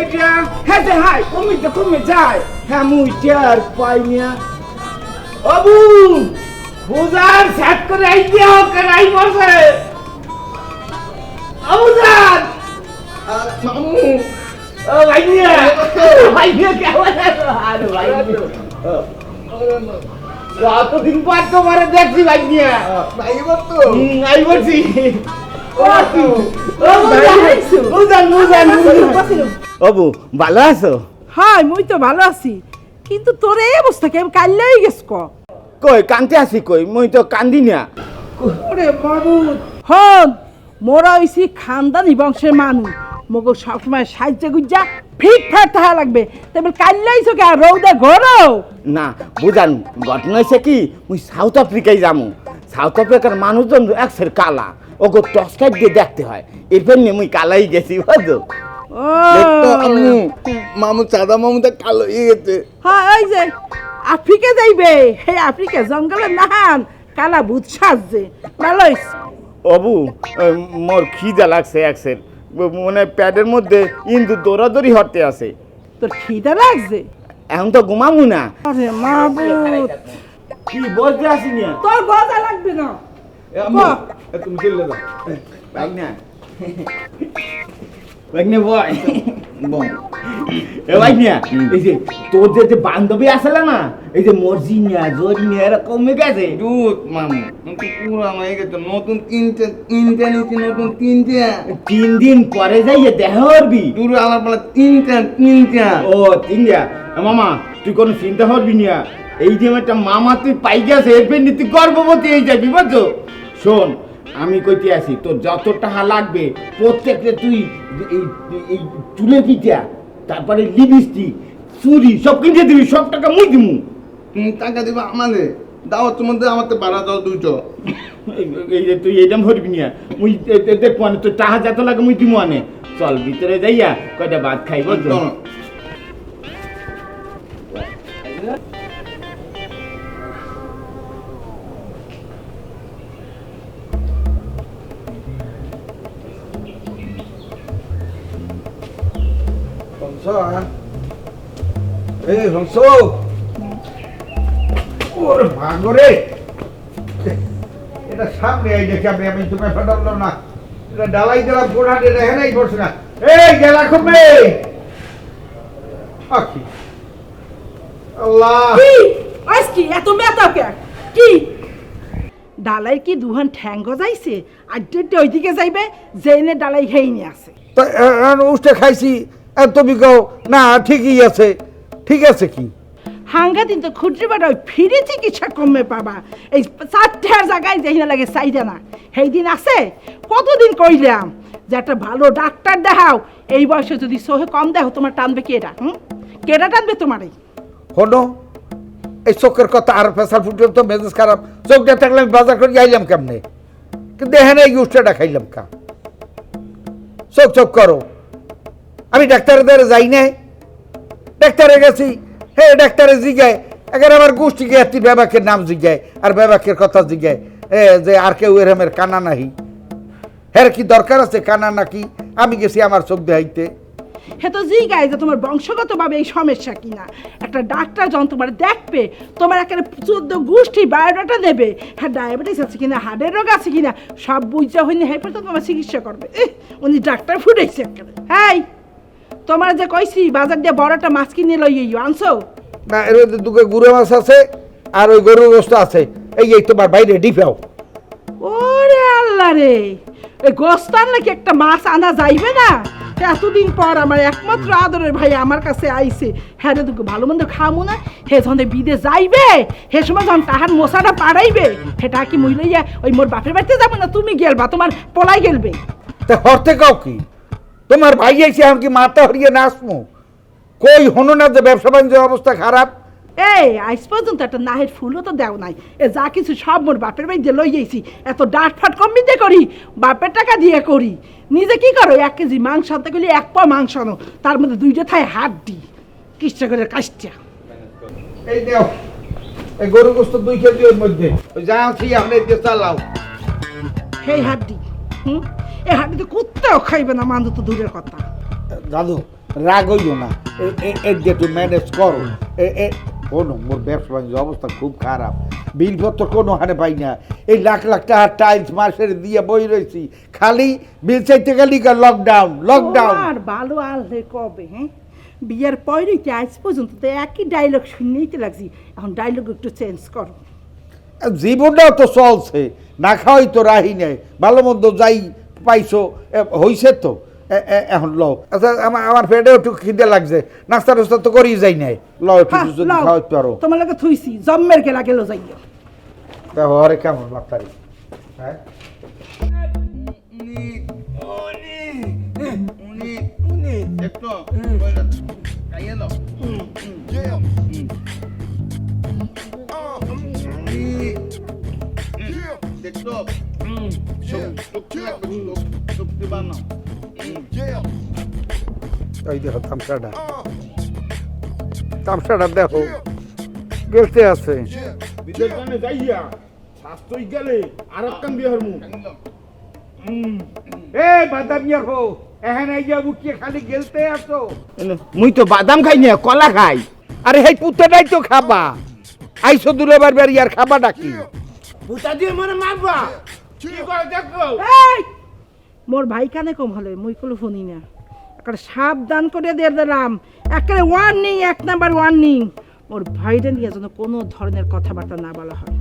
এইটা হ্যাঁ যে হাই কমে যায় হ্যাঁ মুই টের পাই না বাবু বুঝার সেট করে আইডিয়া করাই বসে আবুজান মামু ও ভাইয়া কেমন আছো আরে ভাই কতদিন পর তোমারে দেখছি ভাইয়া ভাই বলছি বাবু ভালো আছো হ্যাঁ মুই তো ভালো আছি কিন্তু তোর এই অবস্থা কেমন কাল্লাই গেছ কই কান্তে আছি কই মুই তো কান্দি না ওরে বাবু হন মোরা হইছি খানদানি বংশের মানুষ মগো সবসময় সাহায্য গুজ্জা ফিট ফাট থাকা লাগবে তেমন কাল্লাইছো কে রৌদে ঘোরো না বুঝান ঘটনা হয়েছে কি মুই সাউথ আফ্রিকায় যামু সাউথ আফ্রিকার মানুষজন একসের কালা ওগো টর্চ লাইট দিয়ে দেখতে হয় এরপর নিয়ে মুই কালাই গেছি বুঝো ও মামু চাঁদা মামুটা কালো হয়ে গেছে। হ্যাঁ ওই যে আফ্রিকা যাইবে হে আফ্রিকা জঙ্গলে নাহান কালা ভূত সাজছে ভালো অবু মোর খিদা লাগছে একসের মানে প্যাডের মধ্যে ইন্দু দৌড়াদৌড়ি হতে আছে তোর খিদা লাগছে এখন তো ঘুমামু না আরে মাবুত কি বলতে আসিনি তোর গজা লাগবে না তুমি চলে যাও বাইনা বাইনা বয় বল এ বাইনা এই যে তোর যে বান্ধবী আসলে না এই যে মর্জিনিয়া জরিনিয়া এরা কমে গেছে দুধ মামু কিন্তু পুরানো হয়ে গেছে নতুন তিনটা নিচ্ছি নতুন তিনটা 3 দিন পরে যাইয়ে দেখা করবি দূরে আমার বলে তিনটা ও তিনটা মামা তুই কোনো চিন্তা করবি না এই যে একটা মামা তুই পাই গেছে এরপর তুই গর্ভবতী হয়ে যাবি বুঝছো শোন আমি কইতে আসি তোর যত টাকা লাগবে প্রত্যেকটা তুই এই চুলে পিঠা তারপরে লিপস্টিক চুরি সব কিনে দিবি সব টাকা মুই দিমু তুমি টাকা দিবা আমাদের দাওয়াতের মধ্যে আমার তো ভাড়া দাও 200 এই যে তুই এইটা ভরবি না মুই দেখবো না তোর টাকা যত লাগে মুই দিমু আনে চল ভিতরে যাইয়া কয়টা ভাত খাই বুঝছো এই হংস ওরে ভাগরে এটা সামনে এই দেখি আমি তোমায় ফাটালাম না এটা ডালাই দিলাম গোড়াতে দেখে নাই করছে না এই গেলা খুববে আকি আল্লাহ কি আজকে এত মেতা কে কি ডালাই কি দুহান ঠ্যাং গজাইছে আর ডেটে ওইদিকে যাইবে জেনে ডালাই খেয়ে আছে তো উষ্টে খাইছি আর তুমি কও না ঠিকই আছে ঠিক আছে কি হাঙ্গা দিন তো খুঁটরি বাড়া ফিরে চিকিৎসা কমে পাবা এই 4টার জায়গায় যাই না লাগে চাইদা না সেই দিন আছে কতদিন কইলাম যে একটা ভালো ডাক্তার দেখাও এই বয়সে যদি সোহে কম দেখো তোমার টানবে কেটা কেটা টানবে তোমার হনো এই চোখের কথা আর প্রেসার ফুটে তো মেজাজ খারাপ চোখটা থাকলে আমি বাজার করে যাইলাম কেমনে কিন্তু দেখে না এই উষ্টটা খাইলাম কা চোখ করো আমি ডাক্তারের দ্বারা যাই নাই ডাক্তারে গেছি হে ডাক্তারে জিগায় এখানে আমার গোষ্ঠী গিয়ে তুই বেবাকের নাম জিগায় আর বেবাকের কথা জিগায় যে আর কেউ এরমের কানা নাহি হ্যাঁ কি দরকার আছে কানা নাকি আমি গেছি আমার চোখ দেখাইতে হে তো জিগায় যে তোমার বংশগতভাবে এই সমস্যা কিনা একটা ডাক্তার যখন তোমার দেখবে তোমার একেবারে 14 গোষ্ঠী বায়োডাটা দেবে হ্যাঁ ডায়াবেটিস আছে কিনা হার্টের রোগ আছে কিনা সব বুঝা হয়নি হ্যাঁ তো তোমার চিকিৎসা করবে উনি ডাক্তার ফুটাইছে একেবারে হ্যাঁ তোমার যে কইছি বাজার দিয়ে বড় একটা মাছ কিনে লইও আনছো না এর দুটো গুঁড়ো মাছ আছে আর ওই গরুর গোস্ত আছে এই তোমার বাইরে ডিফাও ওরে আল্লাহ রে এই গোস্ত আনলে কি একটা মাছ আনা যাইবে না এতদিন পর আমার একমাত্র আদরের ভাই আমার কাছে আইছে হ্যাঁ রে তোকে ভালো মন্দ খামো না হে যখন বিদে যাইবে হে সময় যখন তাহার মশাটা পাড়াইবে সেটা কি মুই লইয়া ওই মোর বাপের বাড়িতে যাবো না তুমি গেলবা তোমার পলাই গেলবে তা হরতে কাও কি তোমার ভাই আইছে এমনকি মাথা হরিয়ে নাচমু কই হনো না যে ব্যবসা বাণিজ্যের অবস্থা খারাপ এই আজ পর্যন্ত একটা নাহের ফুলও তো দেও নাই এ যা কিছু সব মোর বাপের বাড়িতে লই যাইছি এত ডাট ফাট কমিতে করি বাপের টাকা দিয়ে করি নিজে কি করো 1 কেজি মাংস আনতে গেলে 1 পা মাংস আনো তার মধ্যে 2টা থায় হাড্ডি কিচ্ছা করে কাজটা এই দেও এই গরু গোস্ত 2 কেজি এর মধ্যে ওই যা আছি আপনি দিয়ে চালাও সেই হাড্ডি এই হাড্ডি তো কুত্তাও খাইবে না মান্দু তো দূরের কথা দাদু রাগ হইও না, এর যে একটু ম্যানেজ করো। শোনো, মোর ব্যবসা বাণিজ্য অবস্থা খুব খারাপ, বিলপত্র কোনো হারে পাই না। এই লাখ লাখ টাকার টাইলস মাসের দিয়ে বই রয়েছি, খালি বিল চাইতে গেলি লকডাউন লকডাউন। আর ভালো আনলে কবে? হ্যাঁ, বিয়ের পরেই কি আজ পর্যন্ত তো একই ডায়লগ শুনতেই তো লাগছি। এখন ডায়লগ একটু চেঞ্জ করো। জীবনটাও তো চলছে, না খাওয়াই তো রাহি নেই, ভালো মন্দ যাই পাইছো হইছে তো। এখন লও। আচ্ছা, আমার পেটেও একটু খিদে লাগছে, নাস্তা টাস্তা তো করেই যাই নাই। লও একটু হ্যাঁ, যদি লও। খাওয়াইতে পারো। তোমার লাগে থুইছি, জম্মের গেলা গেল যাইও। দেখো আরে কেমন বাপ্তারি, হ্যাঁ ওই দেখো তামসাটা, তামসাটা দেখো গেলতে আছে। বিদেশ গানে যাইয়া স্বাস্থ্যই গেলে আর একখান বিয়ে হরমু। এই বাদাম ইয়ার হো, এখানে আইয়া বুকিয়ে খালি গেলতে আসো। মুই তো বাদাম খাই না, কলা খাই। আরে হেই পুত্রটাই তো খাবা, আইসো দুলেবার বাড়ি আর খাবা ডাকি। পুতা দিয়ে মনে মারবা, কি করে দেখো। এই, মোর ভাই কানে কম হলে মুই কোনো শুনি না। একটা সাবধান করে দিয়ে দিলাম, একটা ওয়ার্নিং, 1 নাম্বার ওয়ার্নিং। মোর ভাইটা নিয়ে যেন কোনো ধরনের কথাবার্তা না বলা হয়।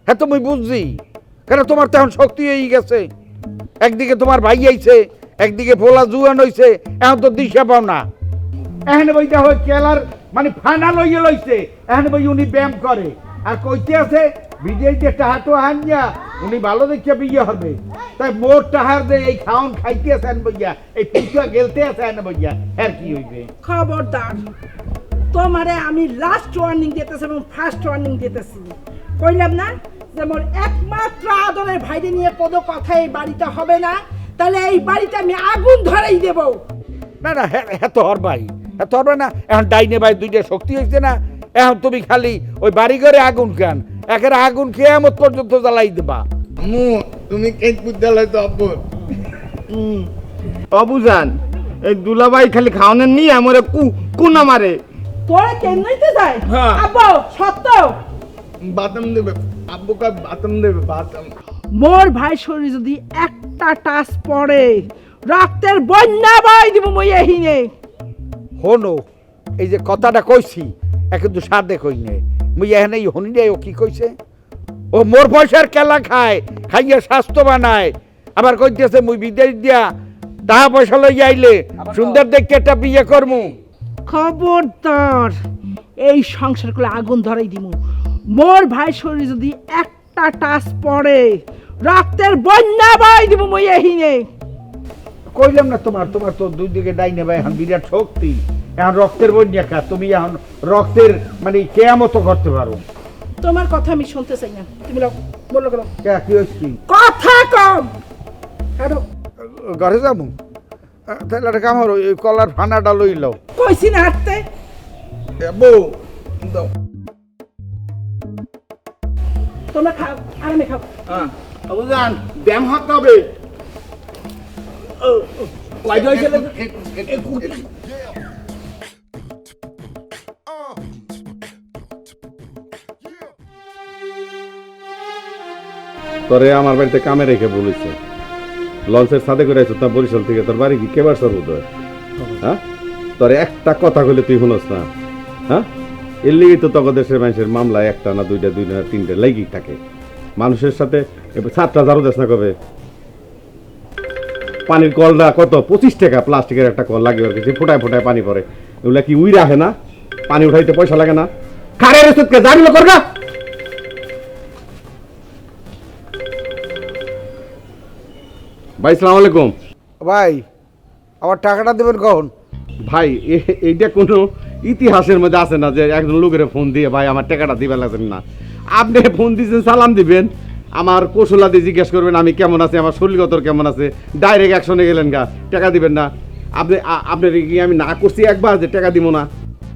হ্যাঁ তুমি বুঝছি, কেন তোমার তো এখন শক্তি হয়ে গেছে। একদিকে তোমার ভাই আইছে, একদিকে ভোলা জুয়ান হইছে, এখন তো দিশা পাও না। এখানে বইটা হয় কেলার মানে ফাইনাল হইয়ে লইছে, এখানে বই উনি ব্যায়াম করে আর কইতে আছে বিদেশে টাহা তো আনিয়া উনি ভালো দেখে বিয়ে হবে। তাই মোর টাহার দে এই খাওন খাইতে আছেন বইয়া, এই পুচা গেলতে আছেন বইয়া, আর কি হইবে। খবরদার, তোমারে আমি লাস্ট ওয়ার্নিং দিতেছি এবং ফার্স্ট ওয়ার্নিং দিতেছি। কইলাম না যে মোর একমাত্র আদরের ভাইরে নিয়ে কোনো কথা এই বাড়িতে হবে না, তাহলে এই বাড়িতে আমি আগুন ধরাই দেব। না না, হ্যাঁ তো হর ভাই, হ্যাঁ তো হর ভাই না। এখন ডাইনে ভাই দুইটা শক্তি হয়েছে না, এখন তুমি খালি ওই বাড়ি ঘরে আগুন খান, একের আগুন খেয়ে এমন পর্যন্ত জ্বালাই দেবা। মু তুমি কেট বিদ্যালয় তো অপর অবুজান, এই দুলাভাই খালি খাওয়ানোর নিয়ে আমারে কুনা মারে। তোরা কেন নিতে যায়? হ্যাঁ। আব্বু সত্য, বাদাম দেবে আব্বু, কা বাদাম দেবে বাদাম। মোর ভাই শরীর যদি একটা টাচ পড়ে, রক্তের বন্যা বই দিব মই এহিনে। হনো, এই যে কথাটা কইছি কিন্তু সাদে কই নাই, মুই এখানে হনি নাই। ও কি কইছে? ও মোর পয়সার কেলা খায়, খাইয়া স্বাস্থ্য বানায়, আবার কইতেছে মুই বিদেশ দিয়া টাকা পয়সা লই আইলে সুন্দর দেখে একটা বিয়ে করমু। খবরদার, এই সংসারগুলো আগুন ধরাই দিমু। মোর ভাই শরীর যদি একটা টাচ পড়ে, রক্তের বন্যা বই দিব মই এহিনে। কইলাম না তোমার তো দুই দিকে ডাইনে ভাই এখন বিরাট শক্তি, এখন রক্তের বন্যা খা, তুমি এখন রক্তের মানে কেয়ামত করতে পারো। তোমার কথা আমি শুনতে চাই না, তুমি বলো কেন? কি হচ্ছে? কথা কম। হ্যালো, ঘরে যাবো, তাহলে একটা কাম হলো, এই কলার ফানাটা লই লও। কইছি না হাঁটতে। বউ তোমরা খাও, আরামে খাও। অবুজান, ব্যায়াম হাতে হবে। কয়টা হয়েছে? তোরে আমার বাড়িতে কামে রেখে বলেছে, লঞ্চের সাথে করে আইছো তা বরিশাল থেকে, তোর বাড়ি কি কেবার সর্বত? হ্যাঁ, তোর একটা কথা কইলে তুই শুনস না? হ্যাঁ, এর লিগেই তো তখন দেশের মানুষের মামলা একটা না দুইটা না তিনটে লেগেই থাকে। মানুষের সাথে সাতটা ঝাড়ু দেশ না কবে। পানির কলটা কত? 25 টাকা প্লাস্টিকের একটা কল লাগে, ওর কাছে ফোটায় ফোটায় পানি পড়ে। এগুলা কি উই রাখে না? পানি উঠাইতে পয়সা লাগে না? খারের ওষুধকে জানিল করগা। ভাই সালাম আলাইকুম। ভাই আমার টাকাটা দেবেন কখন? ভাই এইটা কোনো ইতিহাসের মধ্যে আছে না যে একজন লোকের ফোন দিয়ে ভাই আমার টাকাটা দিবেন লাগবেন না। আপনি ফোন দিয়েছেন, সালাম দিবেন, আমার কৌশলাদি জিজ্ঞেস করবেন আমি কেমন আছি, আমার শরীরগত কেমন আছে, ডাইরেক্ট অ্যাকশনে গেলেন গা, টাকা দিবেন না। আপনার কি আমি না করছি একবার যে টাকা দিব না?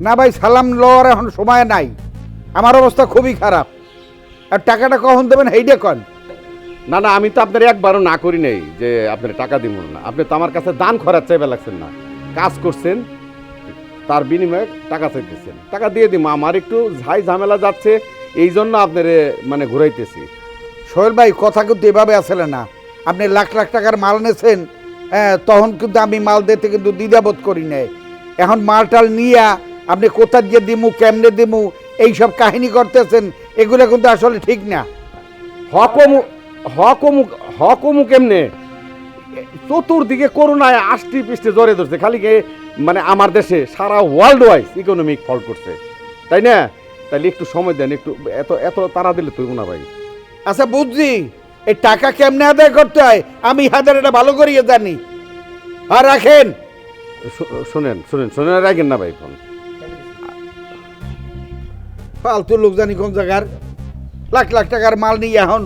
না ভাই, সালাম লওয়ার এখন সময় নাই, আমার অবস্থা খুবই খারাপ। আর টাকাটা কখন দেবেন এইটা কন। না না, আমি তো আপনার একবারও না করি নাই যে আপনার টাকা দিব না। আপনি তো আমার কাছে দান খরচ চাইবে লাগছেন না। কাজ করছেন তার বিনিময়ে টাকা চাইতেছেন, টাকা দিয়ে দিম। আমার একটু ঝামেলা যাচ্ছে, এই জন্য আপনারে মানে ঘুরাইতেছি। সোহেল ভাই কথা কিন্তু এভাবে আসলে না, আপনি লাখ লাখ টাকার মাল নেছেন, হ্যাঁ তখন কিন্তু আমি মাল দিতে কিন্তু দ্বিধাবোধ করি নাই। এখন মালটাল নিয়ে আপনি কোথা দিয়ে দিমু কেমনে দিমু এইসব কাহিনী করতেছেন, এগুলো কিন্তু আসলে ঠিক না। হকমু কেমনে? চতুর্দিকে করোনায় আষ্টি পৃষ্ঠে জড়ে ধরছে, খালি মানে আমার দেশে সারা ওয়ার্ল্ড ওয়াইজ ইকোনমিক ফল্ট করছে, তাই না? তাহলে একটু সময় দেন, একটু এত এত তারা দিলে তুই না ভাই। আচ্ছা বুঝছি, এই টাকা কেমনে আদায় করতে হয় আমি হাজার এটা ভালো করিয়ে জানি। আর রাখেন, শোনেন শোনেন শোনেন, রাখেন না ভাই ফোন। ফালতু লোক জানি কোন জায়গার, লাখ লাখ টাকার মাল নিয়ে এখন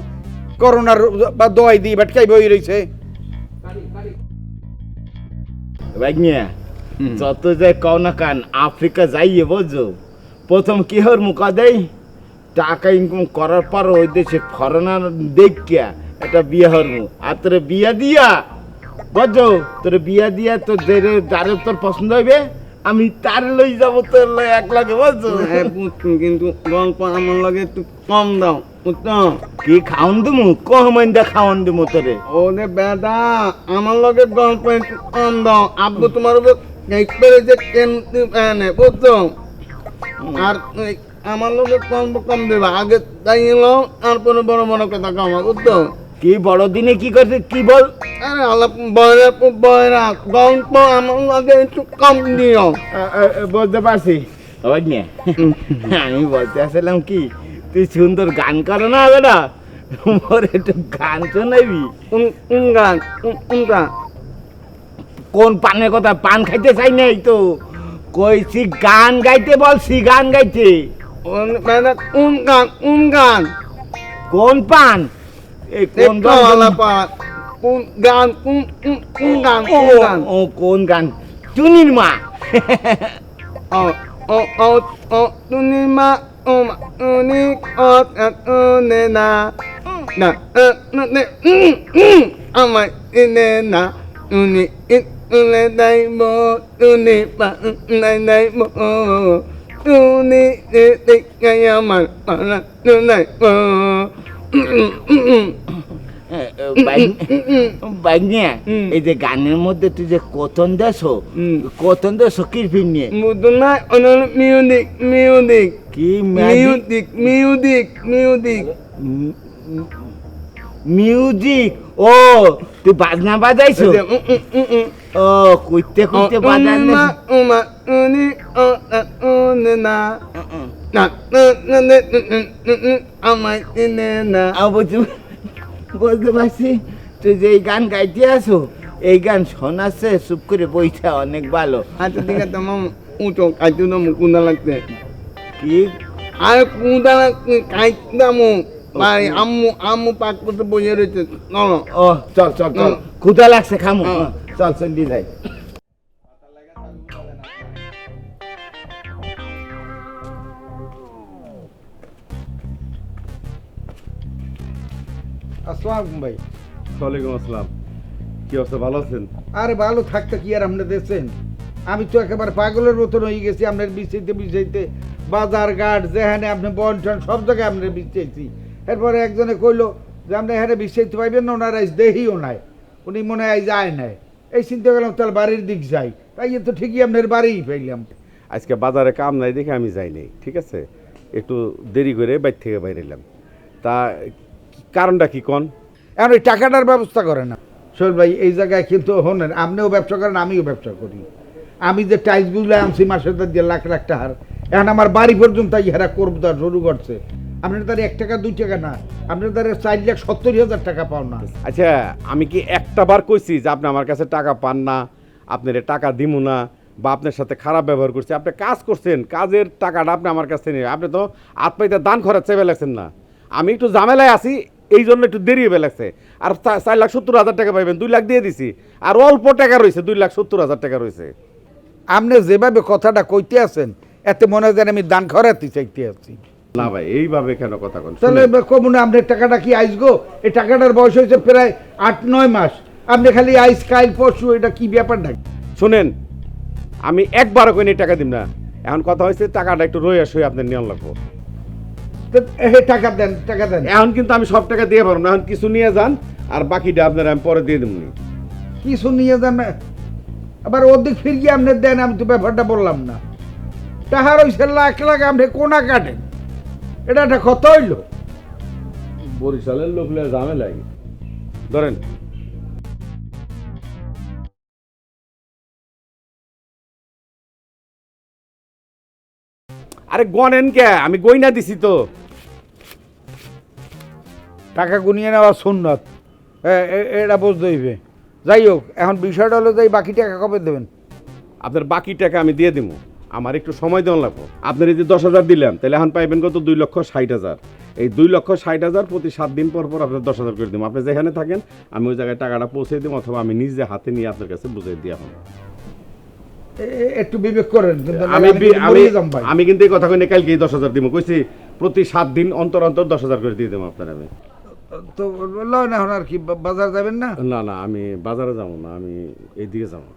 করোনার বা দোয়াই দিয়ে ভেটকাই বই রয়েছে। ভাগ্নিয়া যত যায় কও না কান আফ্রিকা যাইয়ে বুঝো, প্রথম কি হর মুখা দেয় টাকা ইনকাম করার পর ওই দেশে ফরেনার দেখিয়া একটা বিয়ে হরমু, আর তোর বিয়া দিয়া বুঝো, তোর বিয়া দিয়া তোর যারে তোর পছন্দ হইবে আমি তার লই যাবো, তোর লই এক লাগে বুঝছো। কিন্তু গল্প আমার লাগে একটু কম দাও, বুঝছো? কি খাওন দিমু কহমাইন দা খাওন দিমু তোরে। ওরে বেটা আমার লগে গল্প একটু কম দাও, আব্বু তোমার দেখবে যে কেমতি এনে, বুঝছো? আর আমার লগে গল্প কম দেবা, আগে তাই এলো তারপরে বড় বড় কথা কমা, বুঝছো? কি বড় দিনে কি করছে কি বল? আরে আলাপ বয়রা গল্প আমার লগে একটু কম দিও। বুঝতে পারছি ভাগ্নিয়া, আমি বলতে আসলাম কি তুই সুন্দর গান করো না বেটা, মোর একটু গান শোনাবি? গান গান কোন পানের কথা? পান খাইতে চাই নাই তো, কইছি গান গাইতে বলছি, গান গাইতে। মানে গান গান কোন পান? এই কোন গান? কোন গান কোন গান ও ও কোন গান? চুনির মা। ও ও ও ও তুমি মা ও মা উনি ও নে না না নে আমার ইনে না উনি ইনে নাই মো উনি পা নাই নাই মো উনি দেখাই আমার পালা নাই মো। ভাগ্নিয়া এই যে গানের মধ্যে তুই যে কথন দেছো, কথন দেছো কিরফিন নিয়ে মুদনা অনল মিউজিক মিউজিক কি মিউজিক মিউজিক মিউজিক মিউজিক? ও তুই বাজনা বাজাইছো? ও কইতে কইতে বাজান না। উমা উনি ও নে না না আমার ইনে না। বলতে পারছি তুই যে এই গান গাইতে আসো, এই গান শোনাচ্ছে চুপ করে বইটা অনেক ভালো। আচ্ছা ঠিক আছে তোমার উঠো কাইতে না মুকুন্দা লাগতে কি আর কুন্দা লাগতে কাইতে দামো ভাই আম্মু আম্মু পাক করতে বসে রয়েছে। চলো ও চল চল চল, ক্ষুধা লাগছে খামু, চল চল যাই। আসসালাম ভাই। ওয়ালাইকুম আসসালাম, কি অবস্থা, ভালো আছেন? আরে ভালো থাকতে কি আর আপনি দেখছেন, আমি তো একেবারে পাগলের মতন হয়ে গেছি আপনার বিছাইতে বিছাইতে, বাজার ঘাট যেখানে আপনি বন টন সব জায়গায় আপনার বিছাইছি। এরপরে একজনে কইলো যে আপনি এখানে বিছাইতে পাইবেন না, ওনার আজ দেহিও নাই, উনি মনে হয় যায় নাই। এই চিন্তা করলাম তাহলে বাড়ির দিক যাই, তাই তো ঠিকই আপনার বাড়িই পাইলাম। আজকে বাজারে কাম নাই দেখে আমি যাইনি, ঠিক আছে, একটু দেরি করে বাইর থেকে বাইরে এলাম। তা কারণটা কি কোন? এখন ওই টাকাটার ব্যবস্থা করে না সোহেল ভাই, এই জায়গায় কিন্তু হলেন আপনিও ব্যবসা করেন আমিও ব্যবসা করি। আমি যে টাইলসগুলো আনছি মাসের দিয়ে লাখ লাখ টাকার, এখন আমার বাড়ি পর্যন্ত ইহারা করবো শুরু করছে। আপনার দ্বারা 1 টাকা 2 টাকা না, আপনার দ্বারা 4,70,000 টাকা পাও না। আচ্ছা আমি কি একটা বার কইছি যে আপনি আমার কাছে টাকা পান না, আপনার টাকা দিমু না, বা আপনার সাথে খারাপ ব্যবহার করছি? আপনি কাজ করছেন, কাজের টাকাটা আপনি আমার কাছে নেই, আপনি তো আত্মাইতে দান খরচ চেয়ে লাগছেন না। আমি একটু ঝামেলায় আছি এই জন্য একটু দেরি হয়ে লাগছে। আর 4,70,000 টাকা পাইবেন, 2 লাখ দিয়ে দিছি, আর অল্প টাকা রয়েছে, 2,70,000 টাকা রয়েছে। আপনি যেভাবে কথাটা কইতে আছেন এতে মনে হয় যেন আমি দান খরাতে চাইতে আছি। না ভাই এইভাবে কেন কথা বলেন? তাহলে কমুনে আপনার টাকাটা কি আইস গো? এই টাকাটার বয়স হয়েছে প্রায় 8-9 মাস, আপনি খালি আইস কাইল পরশু, এটা কি ব্যাপার নাকি? শুনেন, আমি একবারও কই টাকা দিম না। এখন কথা হয়েছে টাকাটা একটু রয়ে আসে আপনার নিয়ন লাগবো। তো টাকা দেন, টাকা দেন। এখন কিন্তু আমি সব টাকা দিয়ে পারবো না, এখন কিছু নিয়ে যান আর বাকিটা আপনার আমি পরে দিয়ে দেবো। কিছু নিয়ে যান না, আবার ওদিক ফিরিয়ে আপনি দেন, আমি তো ব্যাপারটা বললাম না। টাহার ওই লাখ লাখ আপনি কোনা কাটেন, এটা একটা কত হইল? বরিশালের লোক ঝামেলাই ধরেন। আরে গনেন কে, আমি গইনা দিছি তো। টাকা গুনিয়ে নেওয়া সুন্নত, এটা বুঝতে হইবে। যাই হোক, এখন বিষয়টা হলো যাই, বাকি টাকা কবে দেবেন? আপনার বাকি টাকা আমি দিয়ে দিব, আমার একটু সময় দেওয়া লাগবো। আপনার এই যে 10,000 দিলাম, তাহলে এখন পাইবেন কত? 2,60,000। এই 2,60,000 প্রতি 7 দিন পর পর আপনার 10,000 করে দিব। আপনি যেখানে থাকেন আমি ওই জায়গায় টাকাটা পৌঁছে দিব, অথবা আমি নিজে হাতে নিয়ে আপনার কাছে বুঝিয়ে দিয়ে এখন একটু বিবেক করেন। কিন্তু আমি মরে যাম ভাই। আমি কিন্তু এই কথা কইনে কালকেই 10,000 দিব, কইছি প্রতি 7 দিন অন্তর অন্তর 10,000 করে দিয়ে দেবো আপনার। আমি তো লয় না, এখন আর কি বাজার যাবেন না? না না, আমি বাজারে যাবো না, আমি এইদিকে যাবো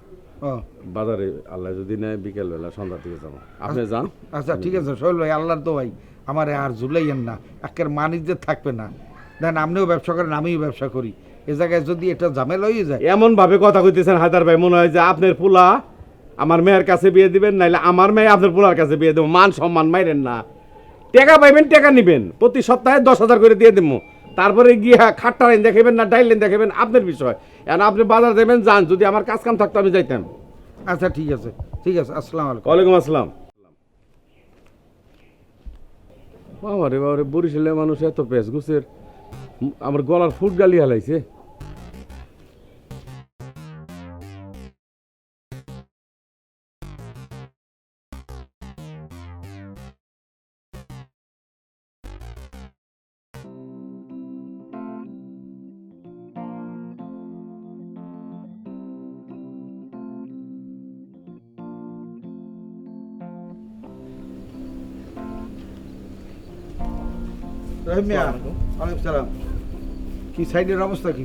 ও বাজারে। আল্লাহ যদি নেয় বিকেলবেলা সন্ধ্যার দিকে যাবো, আপনি যান। আচ্ছা ঠিক আছে সোহেল ভাই, আল্লাহর তো ভাই আমারে আর ঝুলাইয়েন না, একের মানিজ্য থাকবে না। দেন আপনিও ব্যবসা করেন, আমিও ব্যবসা করি, এ জায়গায় যদি এটা ঝামেলা হয়ে যায়। এমন ভাবে কথা কইতেছেন হায়দার ভাই, মনে হয় যে আপনার পোলা আমার মেয়ের কাছে বিয়ে দিবেন, নাইলে আমার মেয়ে আপনার পোলার কাছে বিয়ে দেবো। মান সম্মান মাইরেন না, টাকা পাইবেন, টাকা নিবেন, প্রতি সপ্তাহে 10,000 করে দিয়ে দেবো। তারপরে গিয়ে খাট্টা লাইন দেখাবেন না ডাইল লাইন দেখাবেন আপনার বিষয়। এখন আপনি বাজার দেবেন, যান। যদি আমার কাজ কাম থাকতো আমি যাইতাম। আচ্ছা ঠিক আছে, ঠিক আছে, আসসালামু আলাইকুম। ওয়ালাইকুম আসসালাম। বাবারে বাবারে, বরিশালের মানুষ এত পেঁচ গুছের, আমার গলার ফুট গালি হালাইছে। রহিম মিয়া, ওয়ালাইকুম সালাম। কি সাইডের অবস্থা কি?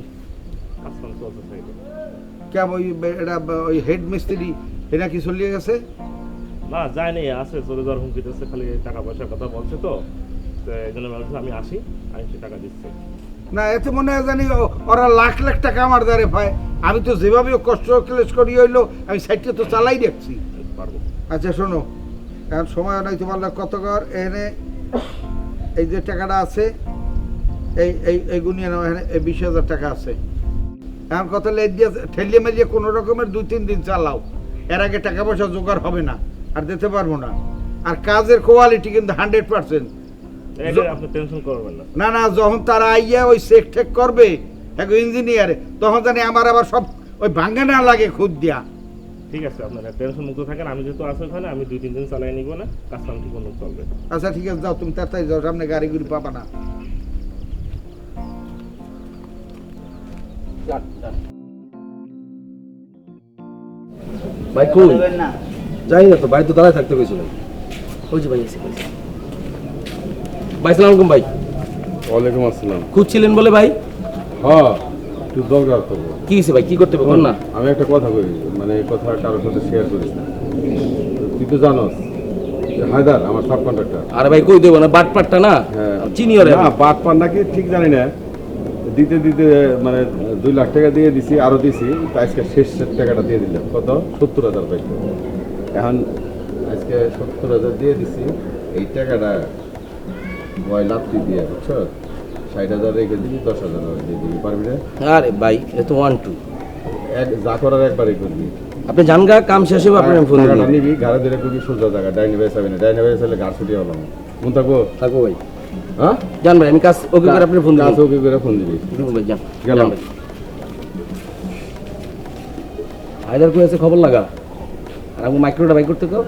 কেমন ওই এটা ওই হেড মিস্ত্রি এটা কি চলিয়ে গেছে? না যায়নি, আছে, চলে যাওয়ার হুমকি দিচ্ছে, খালি টাকা পয়সার কথা বলছে। তো এই জন্য বলছে আমি আসি, আমি সে টাকা দিচ্ছি। না এতে মনে হয় জানি ওরা লাখ লাখ টাকা আমার দ্বারে পায়। আমি তো যেভাবে কষ্ট ক্লেশ করি হইলো, আমি সাইডটা তো চালাই দেখছি। পারবো। আচ্ছা শোনো, এখন সময় নাই তোমার কত কর এনে এই যে টাকাটা আছে, এই এই এই গুনিয়ে নাও, এখানে এই 20,000 টাকা আছে। এখন কত লেট দিয়ে ঠেলিয়ে মেলিয়ে কোনো রকমের 2-3 দিন চালাও, এর আগে টাকা পয়সা জোগাড় হবে না, আর দিতে পারবো না। আর কাজের কোয়ালিটি কিন্তু 100%। আপনি টেনশন করবেন না। না না, যখন তারা আইয়া ওই চেক ঠেক করবে এক ইঞ্জিনিয়ারে, তখন জানি আমার আবার সব ওই ভাঙ্গা না লাগে খুদ দিয়া। ঠিক আছে, আপনারা টেনশন মুক্ত থাকেন। আমি যেহেতু আছি ওখানে, আমি 2-3 দিন চালাই নিব না, কাজটা ঠিক মতো চলবে। আচ্ছা ঠিক আছে, যাও তুমি তাড়াতাড়ি যাও, সামনে গাড়ি গুড়ি পাবা না। ভাই কই? যাই না তো, ভাই তো দাঁড়ায় থাকতে কইছিল। ওই যে ভাই এসে কইছে। ভাই সালাম আলাইকুম ভাই। ওয়ালাইকুম আসসালাম। খুঁজছিলেন বলে ভাই? হ্যাঁ, একটু দরকার তো। কি হয়েছে ভাই, কি করতে হবে না? আমি একটা কথা কই, মানে এই কথা কারোর সাথে শেয়ার করিস না। তুই তো জানোস হায়দার আমার সাব কন্ট্রাক্টর। আরে ভাই কই দেবো না, বাটপাটটা না চিনি ওরে। না বাট পান নাকি ঠিক জানি না, দিতে দিতে মানে 2 লাখ টাকা দিয়ে দিছি, আরো দিছি। তো আজকে শেষ টাকাটা দিয়ে দিলাম, কত? 70,000 পাইতো। এখন আজকে 70,000 দিয়ে দিছি। এই টাকাটা ভয় লাভটি দিয়ে, বুঝছো? 60,000 রেখে দিবি, 10,000 দিয়ে দিবি, পারবি না? আরে ভাই এ তো 1-2, যা করার একবারই করবি। আপনি জানগা, কাম শেষ হবে আপনার ফোন টাকাটা নিবি, ঘরে ধরে করবি সোজা জায়গা, ডাইনে বেসা না, ডাইনে বেসালে ঘাট ছুটি হলাম। মন থাকবো? থাকো ভাই। হ্যাঁ জান ভাই, আমি কাজ ওকে করে আপনার ফোন কাজ দিবো। ওকে করে ফোন দিবি। দিব ভাই, যান গেলাম। হায়দার কই আছে খবর লাগা, আর আমি মাইক্রোটা বাই করতে কো,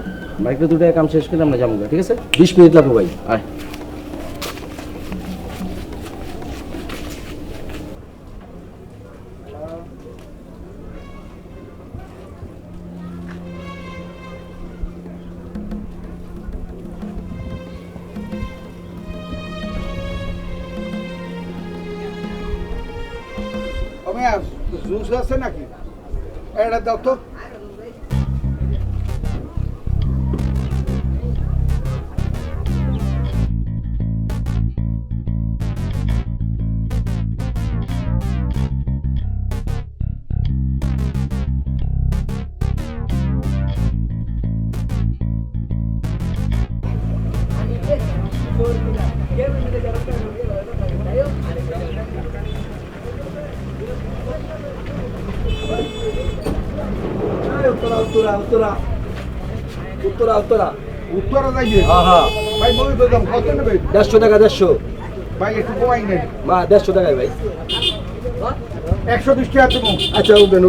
মাইক্রো দুটো কাম শেষ করে আমরা যাবো, ঠিক আছে? 20 মিনিট লাগবে ভাই। আয় জুস আছে নাকি? এটা দাও তো। উত্তরা যাইবে ভাই বই তো দাম কত নেবে 150 টাকা 150 ভাই একটু কমাই নেন মা 150 টাকায় ভাই 120 টাকা দেবো আচ্ছা উঠেন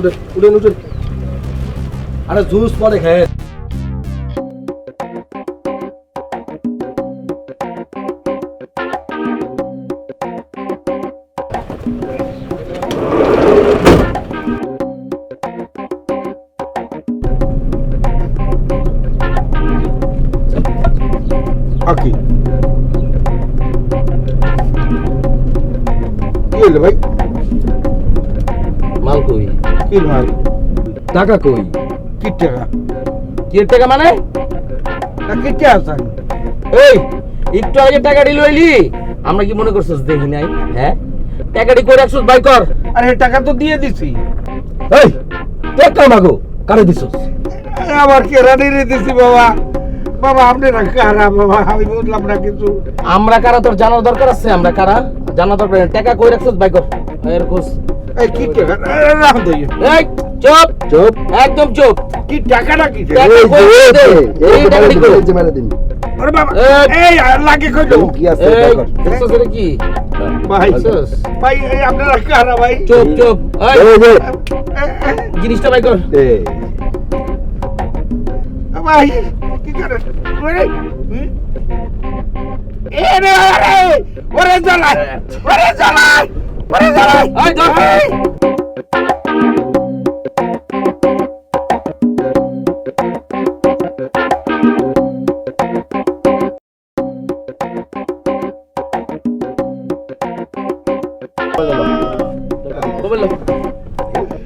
আরে জুস পরে খায় ওকে কি হলো ভাই মাল কই কি মাল টাকা কই কি টাকা কি টাকা মানে না কি টাকা আছে এই একটু আগে টাকাটি লইলি আমরা কি মনে করছস দেখি নাই হ্যাঁ টাকাটি কই রাখছস বাই কর আরে টাকা তো দিয়ে দিছি এই টাকা মাগো কারে দিছস আবার কেরানি রে দিছি বাবা বাবা আপনি না কারা বাবা আমি বুঝলাম না কিছু আমরা কারা তোর জানার দরকার আছে আমরা কারা জানা দরকার নেই। টাকা কই রাখছস বাই কর এর কোস এই কি টাকা রাখ দই এই চুপ চুপ একদম চুপ কি টাকাটা কি টাকা কই দে এই টাকাটি কই আরে বাবা এই, এই লাগে কইলো এই দেখছস এটা কি ভাই দেখছস? ভাই এই আপনারা কারা ভাই চুপ চুপ এই এ, জিনিসটা বাই কর ভাই কি করে ওরে এ রে ওরে জ্বালা ওরে জ্বালা ওরে জ্বালা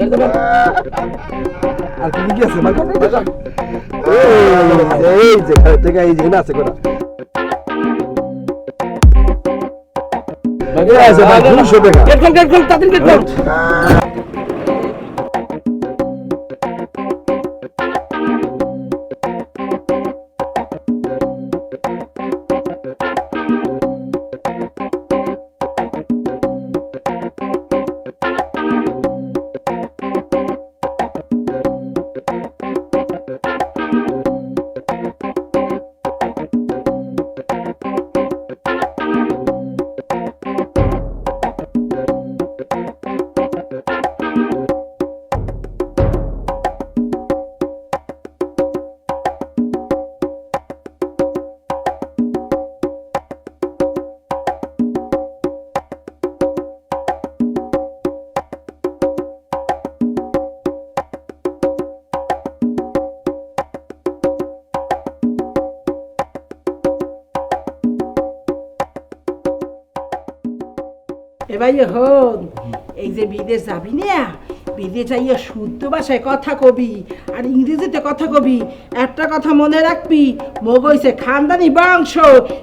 এই ধর বল আর কি কি আছে ভাই এই যে টাকা এই যে না আছে কোনা বাকি আছে ভাই 200 টাকা গেট কোন তাড়াতাড়ি গেট কোন এবার হন এই যে বিদেশ যাবি না বিদেশ যাইয়া শুদ্ধ ভাষায় কথা কবি আর ইংরেজিতে কথা কবি একটা কথা মনে রাখবি মগ হইছে খানদানি বংশ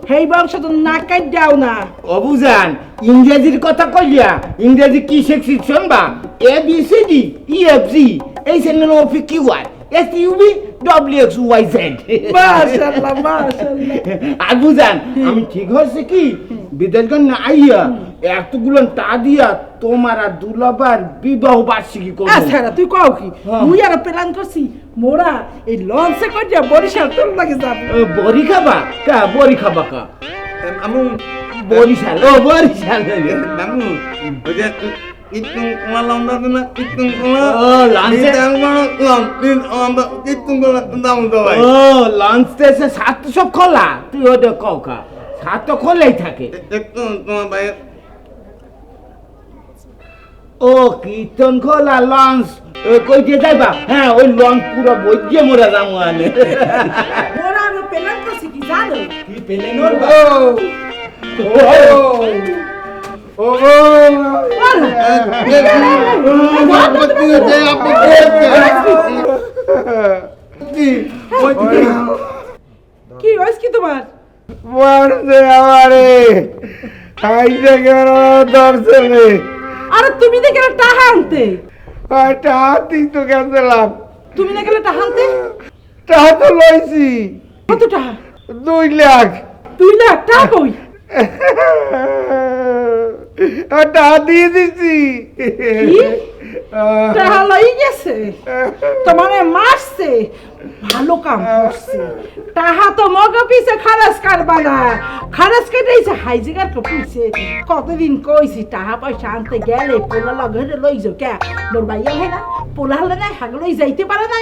সেই বংশ তো নাকাই দাও না অবুজান ইংরেজির কথা কইয়া ইংরেজি কি শিখছি শুনবা A B C D E F G H N N O P Q R S U B W X Y Z মাশাআল্লাহ মাশাআল্লাহ আর বুঝান আমি ঠিক হচ্ছে কি বিদেশগণ না আইয়া এতগুলো টা দিয়া তোমার আর দুলাবার বিবাহ বার্ষিকী করব আচ্ছা তুই কও কি হ্যাঁ। মুই আর প্ল্যান করছি মোরা এই লঞ্চে কইয়া বরিশাল তোর লাগে যাব বড়ি খাবা কা বড়ি খাবা কা আমু বরিশাল ও বরিশাল আমু ওই যে ইতুং কোলা লন্দা না ইতুং কোলা ও লাঞ্চে ইতুং কোলা দাম তো ভাই ও লঞ্চ স্টেশন সাত তো সব খোলা তুই ওটা কও কা সাত তো খোলাই থাকে একটু তোমার ভাই ও কীর্তন খোলা লঞ্চ কই দিয়ে যাইবা হ্যাঁ ওই লঞ্চ পুরো বইয়ে মোরা যাবো আনে মোরা আমি প্ল্যান করছি কি জানো কি পেলে নরবা ও কি হইছে কি তোমার মারছে আমারে খাইছে কেন দর্শনে আরে তুমি না গেলে টাহা আনতে একটা হাতি তো গেছিলাম তুমি না গেলে টাহা আনতে টাকা তো লইছি কত টাহা 2 লাখ 2 লাখ টাকা কই? ওটা দিয়ে দিছি কি? টাকা লই গেছে, তোমারে মারছে, ভালো কাম করছে। টাকা তো মগা পিছে খারাজ কারবা না, খারাজ কেটেছে হাইজিগার কপিছে। কতদিন কইছি টাকা পয়সা আনতে গেলে পোলা লগে লই যাও কে? মোর ভাইয়া হয় না, পোলা হলে না হাগলই যাইতে পারে না।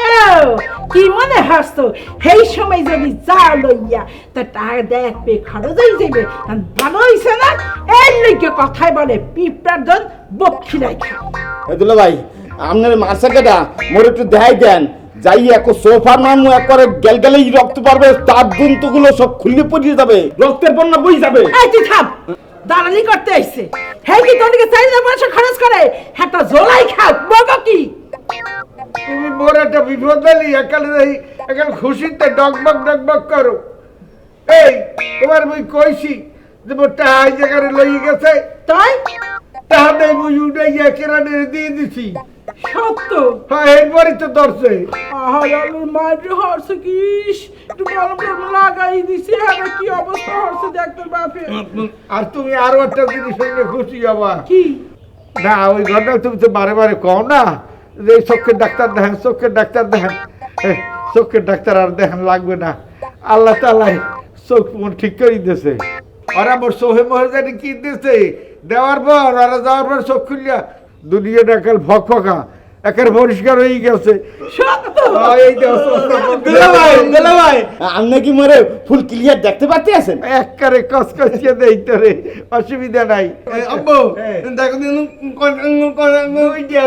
কি মনে হাসতো সেই সময় যদি যা লইয়া তা টাকা দেখবে খরচ হয়ে যাবে। ভালো হইছে না, এর লইকে কথাই বলে পিঁপড়ার দন বক্ষিলাই খা। দুলা ভাই আপনার মার্শাকেটা মোর একটু দেখাই দেন, যাই এক সোফার নাম একবারে গেলগেলেই রক্ত পারবে, তার দুন্তগুলো সব খুলে পড়িয়ে যাবে, রক্তের বন্যা বই যাবে। এই তুই থাম, দালালি করতে আইছে। হ্যাঁ কি তোর দিকে 4,000 পয়সা খরচ করে, একটা জোলাই খাও মগো কি? তুমি মোর একটা বিপদ দিলি, একাল খুশিতে ডগবগ ডগবগ করো। এই তোমার বই কইছি যে মোর টাকা এই জায়গায় লই গেছে, তাই টাকা দেই বই উঠাই কেরানে দিয়ে দিছি। সত্য? হ্যাঁ এরপরই তো ধরছে। আহারে মাইরে হরছে কিস, একটু ভালো করে লাগাই দিছে। আর কি অবস্থা হরছে ডাক্তার বাপে। আর তুমি আরো একটা জিনিস শুনলে খুশি হবা। কি? না ওই ঘটনা তুমি তো বারে বারে কও না যে এই চোখের ডাক্তার দেখেন, চোখের ডাক্তার দেখেন। চোখের ডাক্তার আর দেখেন লাগবে না, আল্লাহ তাআলাই চোখ মন ঠিক করে দিয়েছে। ওরা মোর সোহে মোহে জানি কি দিয়েছে, দেওয়ার পর ওরা যাওয়ার পর চোখ খুললিয়া দুনিয়াটা একাল ফকফকা একের পরিষ্কার হয়ে গেছে। সত্য? এই যে দুলা ভাই আপনি কি মোরে ফুল ক্লিয়ার দেখতে পাচ্ছি আছেন? একবারে কসকসিয়ে দেই তোরে, অসুবিধা নাই। আব্বু দেখো দিন দুই দিয়া